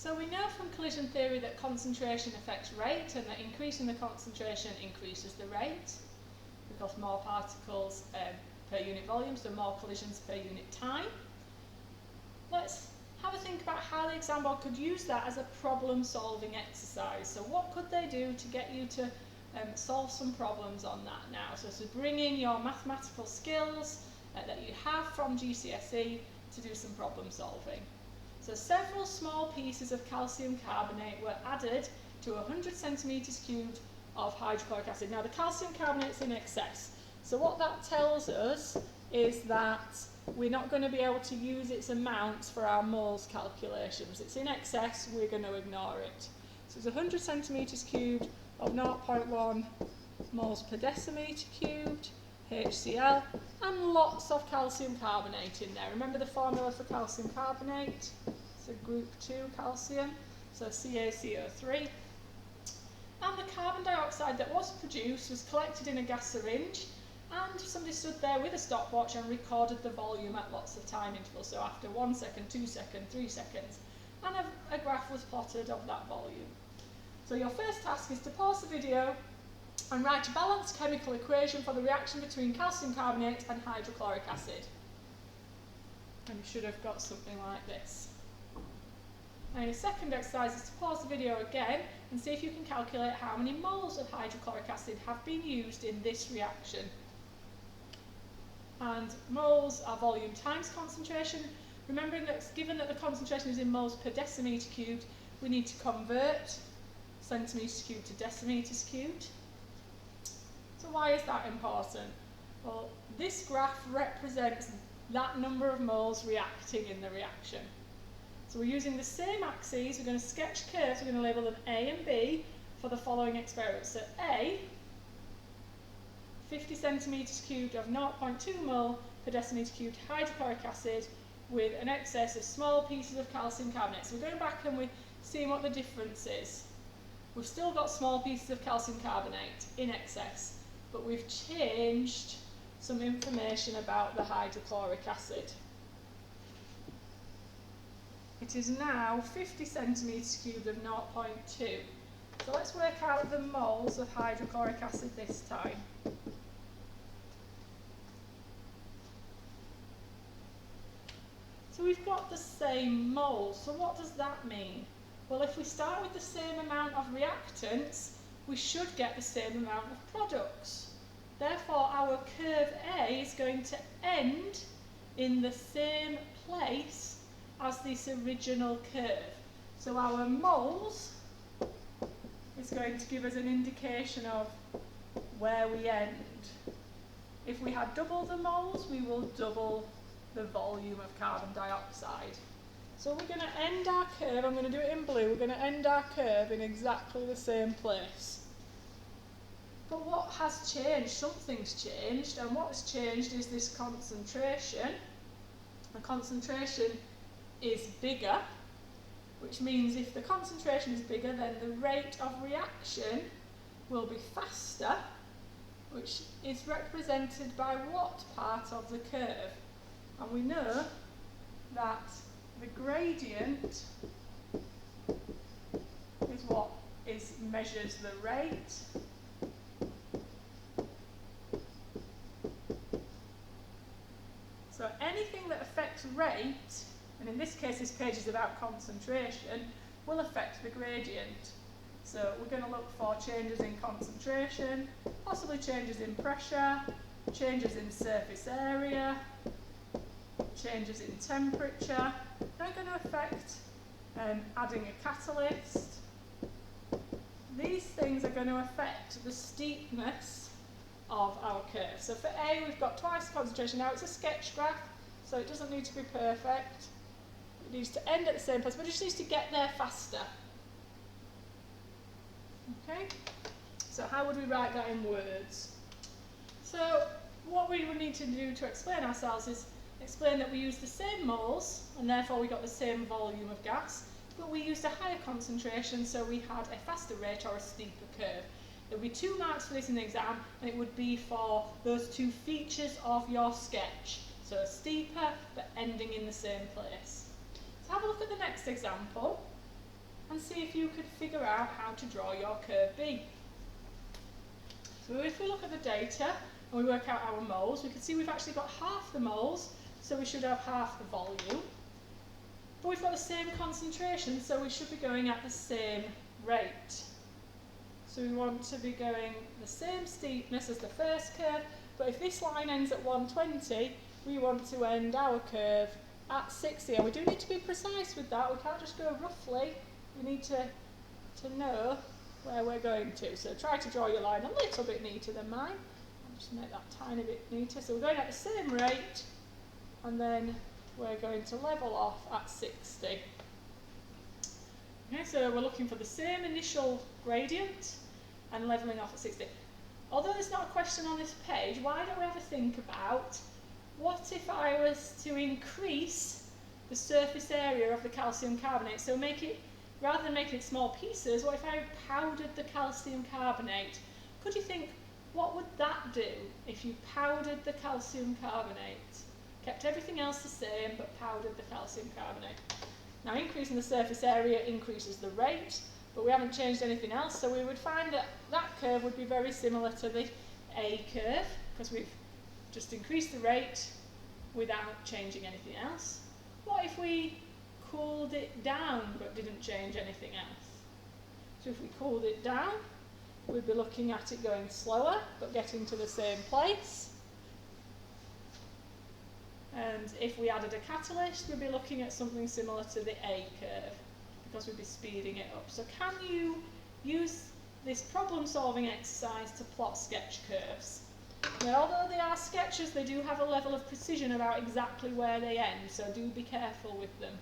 So we know from collision theory that concentration affects rate, and that increasing the concentration increases the rate, because more particles per unit volume, so more collisions per unit time. Let's have a think about how the exam board could use that as a problem-solving exercise. So what could they do to get you to solve some problems on that now? So to bring in your mathematical skills that you have from GCSE to do some problem solving. So several small pieces of calcium carbonate were added to 100 centimetres cubed of hydrochloric acid. Now the calcium carbonate's in excess. So what that tells us is that we're not going to be able to use its amounts for our moles calculations. It's in excess, we're going to ignore it. So it's 100 centimetres cubed of 0.1 moles per decimetre cubed, HCl, and lots of calcium carbonate in there. Remember the formula for calcium carbonate? It's a group 2 calcium, so CaCO3. And the carbon dioxide that was produced was collected in a gas syringe, and somebody stood there with a stopwatch and recorded the volume at lots of time intervals. So after 1 second, 2 seconds, 3 seconds, and a graph was plotted of that volume. So your first task is to pause the video and write a balanced chemical equation for the reaction between calcium carbonate and hydrochloric acid. And you should have got something like this. Now your second exercise is to pause the video again and see if you can calculate how many moles of hydrochloric acid have been used in this reaction. And moles are volume times concentration. Remembering that given that the concentration is in moles per decimetre cubed, we need to convert centimetres cubed to decimetres cubed. So why is that important? Well, this graph represents that number of moles reacting in the reaction. So we're using the same axes, we're going to sketch curves, we're going to label them A and B for the following experiments. So A, 50 centimetres cubed of 0.2 mole per decimetre cubed hydrochloric acid with an excess of small pieces of calcium carbonate. So we're going back and we're seeing what the difference is. We've still got small pieces of calcium carbonate in excess, but we've changed some information about the hydrochloric acid. It is now 50 centimetres cubed of 0.2. So let's work out the moles of hydrochloric acid this time. So we've got the same moles. So what does that mean? Well, if we start with the same amount of reactants, we should get the same amount of products. Therefore, our curve A is going to end in the same place as this original curve. So our moles is going to give us an indication of where we end. If we had double the moles, we will double the volume of carbon dioxide. So we're going to end our curve, I'm going to do it in blue, we're going to end our curve in exactly the same place. But what has changed? Something's changed, and what's changed is this concentration. The concentration is bigger, which means if the concentration is bigger, then the rate of reaction will be faster, which is represented by what part of the curve? And we know that the gradient is what measures the rate. So anything that affects rate, and in this case this page is about concentration, will affect the gradient. So we're going to look for changes in concentration, possibly changes in pressure, changes in surface area, changes in temperature. They're going to affect adding a catalyst. These things are going to affect the steepness of our curve. So for A, we've got twice the concentration. Now it's a sketch graph, so it doesn't need to be perfect. It needs to end at the same place, but it just needs to get there faster. Okay? So how would we write that in words? So what we would need to do to explain ourselves is explain that we used the same moles, and therefore we got the same volume of gas, but we used a higher concentration, so we had a faster rate or a steeper curve. There would be 2 marks for this in the exam, and it would be for those 2 features of your sketch. So steeper, but ending in the same place. So have a look at the next example. and see if you could figure out how to draw your curve B. So if we look at the data and we work out our moles, we can see we've actually got half the moles, so we should have half the volume. But we've got the same concentration, so we should be going at the same rate. So we want to be going the same steepness as the first curve, but if this line ends at 120, we want to end our curve at 60. And we do need to be precise with that. We can't just go roughly. We need to know where we're going to. So try to draw your line a little bit neater than mine. I'll just make that tiny bit neater. So we're going at the same rate, and then we're going to level off at 60. Okay, so we're looking for the same initial gradient and levelling off at 60. Although there's not a question on this page, why don't we ever think about what if I was to increase the surface area of the calcium carbonate? So make it, rather than making it small pieces, what if I powdered the calcium carbonate? Could you think, what would that do if you powdered the calcium carbonate? Kept everything else the same, but powdered the calcium carbonate. Now, increasing the surface area increases the rate, but we haven't changed anything else, so we would find that that curve would be very similar to the A curve, because we've just increased the rate without changing anything else. What if we cooled it down but didn't change anything else? So if we cooled it down, we'd be looking at it going slower, but getting to the same place. And if we added a catalyst, we'd be looking at something similar to the A curve, because we'd be speeding it up. So can you use this problem-solving exercise to plot sketch curves? Now, although they are sketches, they do have a level of precision about exactly where they end, so do be careful with them.